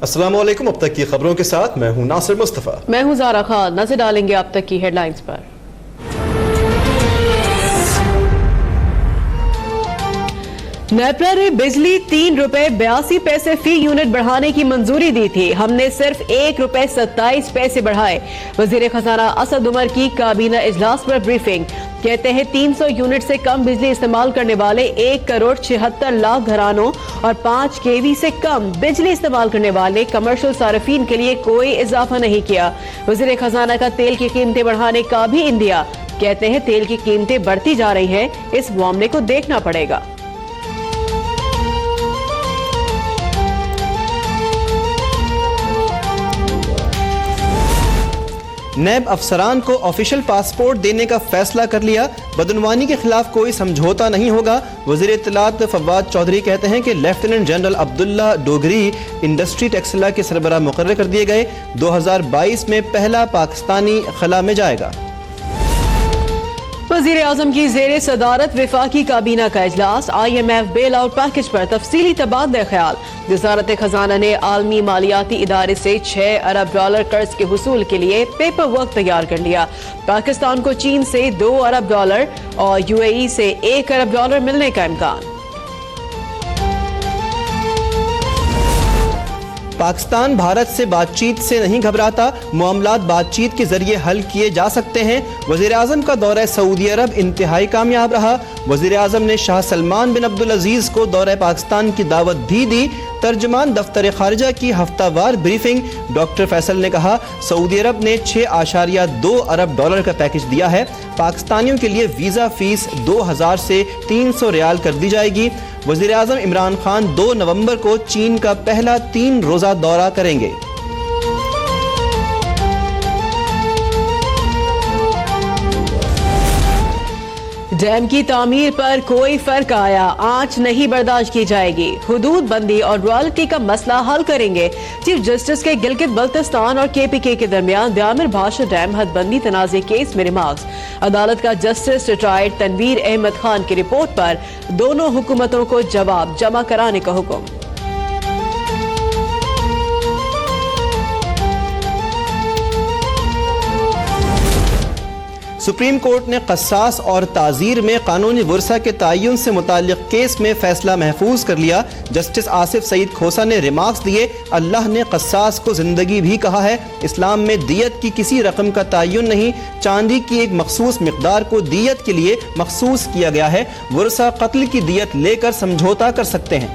अस्सलाम वालेकुम। अब तक की खबरों के साथ मैं हूं नासिर मुस्तफा। मैं हूं ज़ारा खान। नजर डालेंगे अब तक की हेडलाइंस पर। नेपरा ने बिजली ₹3.82 फी यूनिट बढ़ाने की मंजूरी दी थी। हमने सिर्फ ₹1.27 बढ़ाए। वजीर खजाना असद उमर की काबीना इजलास पर ब्रीफिंग। कहते हैं 300 यूनिट से कम बिजली इस्तेमाल करने वाले 1,76,00,000 घरानों और 5 kV से कम बिजली इस्तेमाल करने वाले कमर्शियल सार्फिन के लिए कोई इजाफा नहीं किया। वजीर खजाना का तेल की कीमतें बढ़ाने का भी इंदिया। कहते हैं तेल की कीमतें बढ़ती जा रही हैं, इस मामले को देखना पड़ेगा। नैब अफसरान को ऑफिशियल पासपोर्ट देने का फैसला कर लिया। बदनवानी के खिलाफ कोई समझौता नहीं होगा। वजीर इत्तलात फवाद चौधरी कहते हैं कि lieutenant general Abdullah Dogri industry Taxila के सरबराह मुकर्रर कर दिए गए। 2022 में पहला पाकिस्तानी खला में जाएगा। वजीर आजम की जेर सदारत विफाकी काबीना का इजलास। IMF बेल आउट पैकेज पर तफसीली तबादला ख्याल। वजारत खजाना ने आलमी मालियाती इदारे से $6 अरब कर्ज के हुसूल के लिए पेपर वर्क तैयार कर लिया। पाकिस्तान को चीन से $2 अरब और UAE से $1 अरब मिलने का इम्कान। पाकिस्तान भारत से बातचीत से नहीं घबराता। मामलात बातचीत के जरिए हल किए जा सकते हैं। वजीर आजम का दौरा सऊदी अरब इंतहाई कामयाब रहा। वजीर आजम ने शाह सलमान बिन अब्दुल अजीज को दौरा पाकिस्तान की दावत भी दी। तर्जमान दफ्तर खारजा की हफ्तावार ब्रीफिंग। डॉक्टर फैसल ने कहा, सऊदी अरब ने $6.2 अरब का पैकेज दिया है। पाकिस्तानियों के लिए वीज़ा फीस 2000 से 300 रियाल कर दी जाएगी। वज़ीर आज़म इमरान खान 2 नवंबर को चीन का पहला 3 रोज़ा दौरा करेंगे। डैम की तामीर पर कोई फर्क आया, आंच नहीं बर्दाश्त की जाएगी। हुदूद बंदी और रॉयल्टी का मसला हल करेंगे। चीफ जस्टिस के गिलगित बल्तिस्तान और KPK के दरमियान दामिर भाषा डैम हदबंदी तनाज़े केस में रिमार्क्स। अदालत का जस्टिस रिटायर्ड तनवीर अहमद खान की रिपोर्ट पर दोनों हुकूमतों को जवाब जमा कराने का हुक्म। सुप्रीम कोर्ट ने कस्सास और ताज़ीर में कानूनी वर्सा के तयन से मुताल्लिक केस में फैसला महफूज कर लिया। जस्टिस आसिफ सईद खोसा ने रिमार्क्स दिए, अल्लाह ने कस्सास को जिंदगी भी कहा है। इस्लाम में दियत की किसी रकम का तयन नहीं। चांदी की एक मखसूस मिकदार को दियत के लिए मखसूस किया गया है। वर्सा कत्ल की दियत लेकर समझौता कर सकते हैं।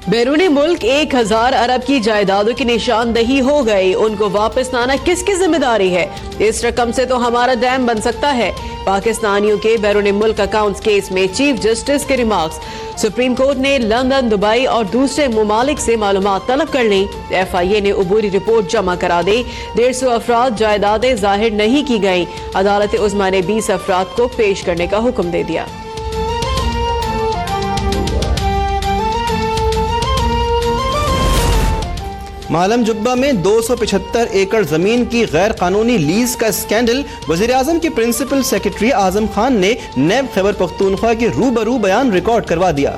बैरूनी मुल्क 1000 अरब की जायदादों की निशानदही हो गई। उनको वापस लाना किसकी जिम्मेदारी है? इस रकम से तो हमारा डैम बन सकता है। पाकिस्तानियों के बैरूनी मुल्क अकाउंट्स केस में चीफ जस्टिस के रिमार्क्स। सुप्रीम कोर्ट ने लंदन, दुबई और दूसरे मुमालिक से मालूमात तलब कर ली। FIA ने अबूरी रिपोर्ट जमा करा दी। 150 अफराद जायदादें जाहिर नहीं की गई। अदालत उज़्मा ने 20 अफराद को पेश करने का हुक्म दे दिया। मालम जुब्बा में 275 एकड़ जमीन की गैर कानूनी लीज का स्कैंडल। वजीर आजम के प्रिंसिपल सेक्रेटरी आजम खान ने नैब खैबर पख्तूनख्वा के रूबरू बयान रिकॉर्ड करवा दिया।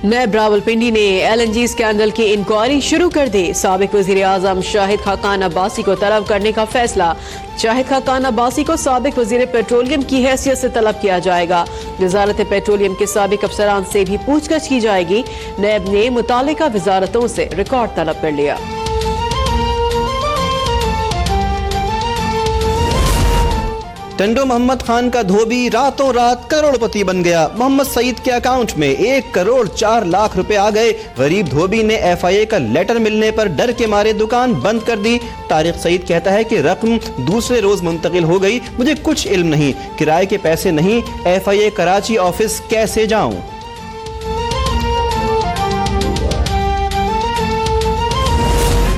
नैब रावलपिंडी ने LNG स्कैंडल की इंक्वायरी शुरू कर दी। साबिक वजीर आजम शाहिद खाकान अब्बासी को तलब करने का फैसला। शाहिद खाकान अब्बासी को साबिक वजीर पेट्रोलियम की हैसियत से तलब किया जाएगा। वजारत पेट्रोलियम के साबिक अफसरान से भी पूछताछ की जाएगी। नैब ने मुतालिका वजारतों से रिकॉर्ड तलब कर लिया। टंडो मोहम्मद खान का धोबी रातों रात करोड़पति बन गया। मोहम्मद सईद के अकाउंट में 1,04,00,000 रुपए आ गए। गरीब धोबी ने FIA का लेटर मिलने पर डर के मारे दुकान बंद कर दी। तारिक सईद कहता है कि रकम दूसरे रोज मुंतकिल हो गई, मुझे कुछ इल्म नहीं, किराए के पैसे नहीं, FIA कराची ऑफिस कैसे जाऊं।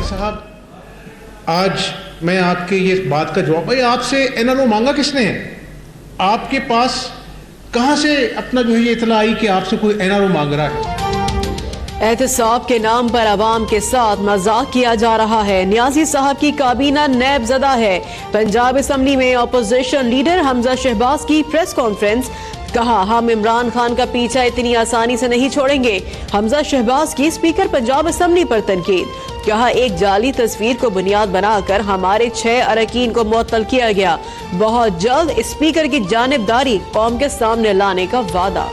साहब, आज मैं आपके ये बात का जवाब, भाई आपसे NRO मांगा किसने है? आपके पास कहां से अपना जो है ये इतला आई कि आपसे कोई NRO मांग रहा है? एहतसाब के नाम पर अवाम के साथ मजाक किया जा रहा है। न्याजी साहब की काबीना नैब ज़दा है। पंजाब असम्बली में अपोजिशन लीडर हमजा शहबाज की प्रेस कॉन्फ्रेंस, कहा हम इमरान खान का पीछा इतनी आसानी से नहीं छोड़ेंगे। हमजा शहबाज की स्पीकर पंजाब असम्बली पर तनकीद, कहा एक जाली तस्वीर को बुनियाद बनाकर हमारे 6 अरकान को मुअत्तल किया गया। बहुत जल्द स्पीकर की जानिबदारी कौम के सामने लाने का वादा।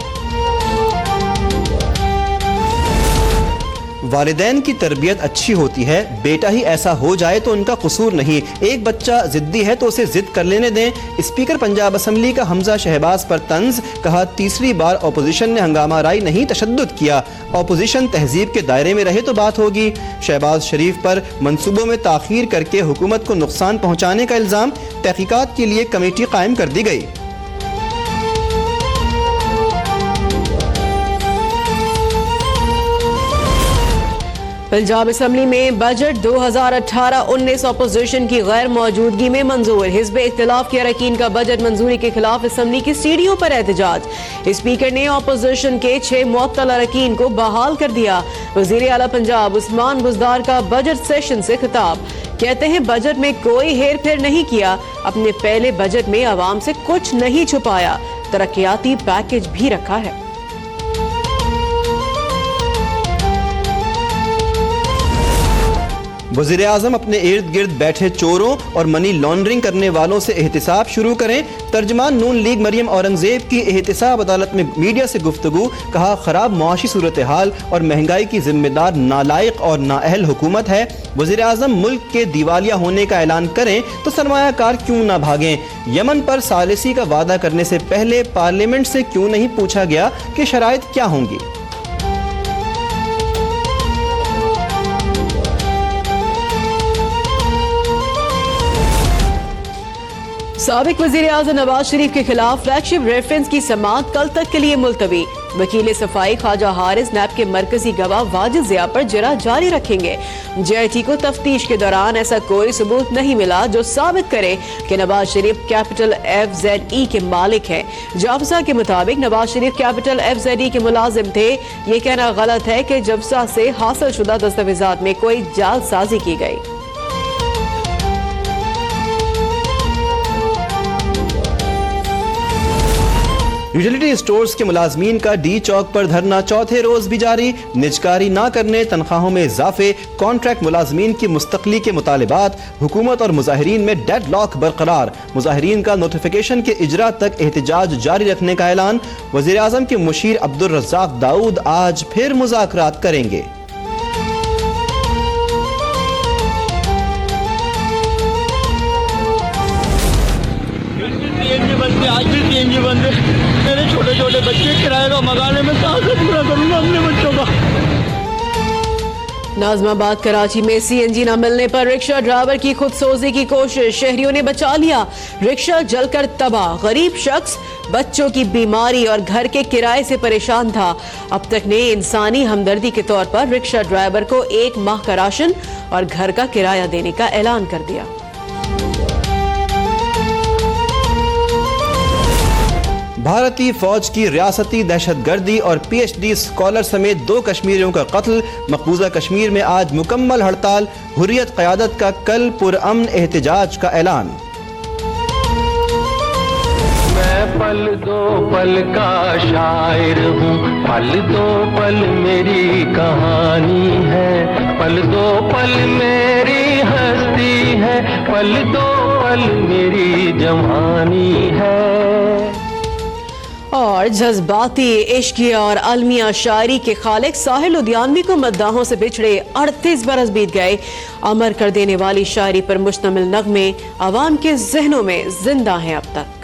वालिदैन की तरबियत अच्छी होती है, बेटा ही ऐसा हो जाए तो उनका कसूर नहीं। एक बच्चा जिद्दी है तो उसे जिद कर लेने दें। स्पीकर पंजाब असम्बली का हमजा शहबाज पर तंज, कहा तीसरी बार अपोजिशन ने हंगामा राई नहीं तशद्दुद किया। अपोजिशन तहजीब के दायरे में रहे तो बात होगी। शहबाज शरीफ पर मंसूबों में ताखीर करके हुकूमत को नुकसान पहुँचाने का इल्ज़ाम, तहकीकात के लिए कमेटी कायम कर दी गई। पंजाब असम्बली में बजट 2018-19 अपोजिशन की गैर मौजूदगी में मंजूर। हिज़्ब इख्तिलाफ के अरकान का बजट मंजूरी के खिलाफ असम्बली की सीढ़ियों पर एहतजाज। स्पीकर ने अपोजिशन के 6 मुअत्तल अरकान को बहाल कर दिया। वज़ीर आला पंजाब उस्मान बुज़दार का बजट सेशन से खिताब, कहते हैं बजट में कोई हेर फेर नहीं किया। अपने पहले बजट में आवाम से कुछ नहीं छुपाया, तरक्याती पैकेज भी रखा है। वज़ीर आज़म अपने इर्द गिर्द बैठे चोरों और मनी लॉन्ड्रिंग करने वालों से एहतिसाब शुरू करें। तर्जमान नून लीग मरियम औरंगजेब की एहतिसाब अदालत में मीडिया से गुफ्तगू, कहा खराब मुआशी सूरत हाल और महंगाई की जिम्मेदार नालायक और नाअहल हुकूमत है। वज़ीर आज़म मुल्क के दिवालिया होने का ऐलान करें तो सरमायाकार क्यों ना भागें। यमन पर सालिसी का वादा करने से पहले पार्लियामेंट से क्यों नहीं पूछा गया कि शराइत क्या होंगी। साबिक वज़ीर आज़म नवाज शरीफ के खिलाफ फ्लैगशिप रेफरेंस की समाअत कल तक के लिए मुलतवी। वकील सफाई ख्वाजा हारिस नैब के मरकजी गवाह वाजिद ज़िया पर जरा जारी रखेंगे। JIT को तफ्तीश के दौरान ऐसा कोई सबूत नहीं मिला जो साबित करे कि नवाज शरीफ कैपिटल FZE के मालिक हैं। जाफसा के मुताबिक नवाज शरीफ कैपिटल FZE के मुलाजिम थे। ये कहना गलत है कि जाफसा से हासिल शुदा दस्तावेजात में कोई जालसाजी की गई। यूटिलिटी स्टोर्स के मुलाजमीन का डी चौक पर धरना चौथे रोज भी जारी। निजकारी ना करने, तनख्वाहों में इजाफे, कॉन्ट्रैक्ट मुलाजमीन की मुस्तकली के मुतालिबात, हुकूमत और मुजाहिरीन में डेड लॉक बरकरार। मुजाहिरीन का नोटिफिकेशन के इजरा तक एहतजाज जारी रखने का ऐलान। वज़ीर आज़म के मुशीर अब्दुल रज़्ज़ाक दाऊद आज फिर मुज़ाकरात करेंगे। आज भी CNG बंद है। मेरे छोटे छोटे बच्चे किराए का मकान में कहाँ से पूरा करूँगा अपने बच्चों का। नाज़माबाद कराची में CNG न मिलने पर रिक्शा ड्राइवर की खुदसोजी की कोशिश, शहरियों ने बचा लिया। रिक्शा जलकर तबाह। गरीब शख्स बच्चों की बीमारी और घर के किराए से परेशान था। अब तक ने इंसानी हमदर्दी के तौर पर रिक्शा ड्राइवर को 1 माह का राशन और घर का किराया देने का ऐलान कर दिया। भारतीय फौज की रियासती दहशतगर्दी और PhD स्कॉलर समेत 2 कश्मीरियों का कत्ल। मकबूजा कश्मीर में आज मुकम्मल हड़ताल। हुर्रियत क़यादत का कल पुरअमन एहतजाज का ऐलान। मैं पल दो पल का शायर हूँ, पल दो पल मेरी कहानी है, पल दो पल मेरी हस्ती है, पल दो पल मेरी जवानी है। और जज्बाती इश्किया और अलमिया शायरी के खालिक साहिल लुधियानवी को मद्दाहों से बिछड़े 38 बरस बीत गए। अमर कर देने वाली शायरी पर मुश्तमिल नगमे अवाम के जहनों में जिंदा हैं अब तक।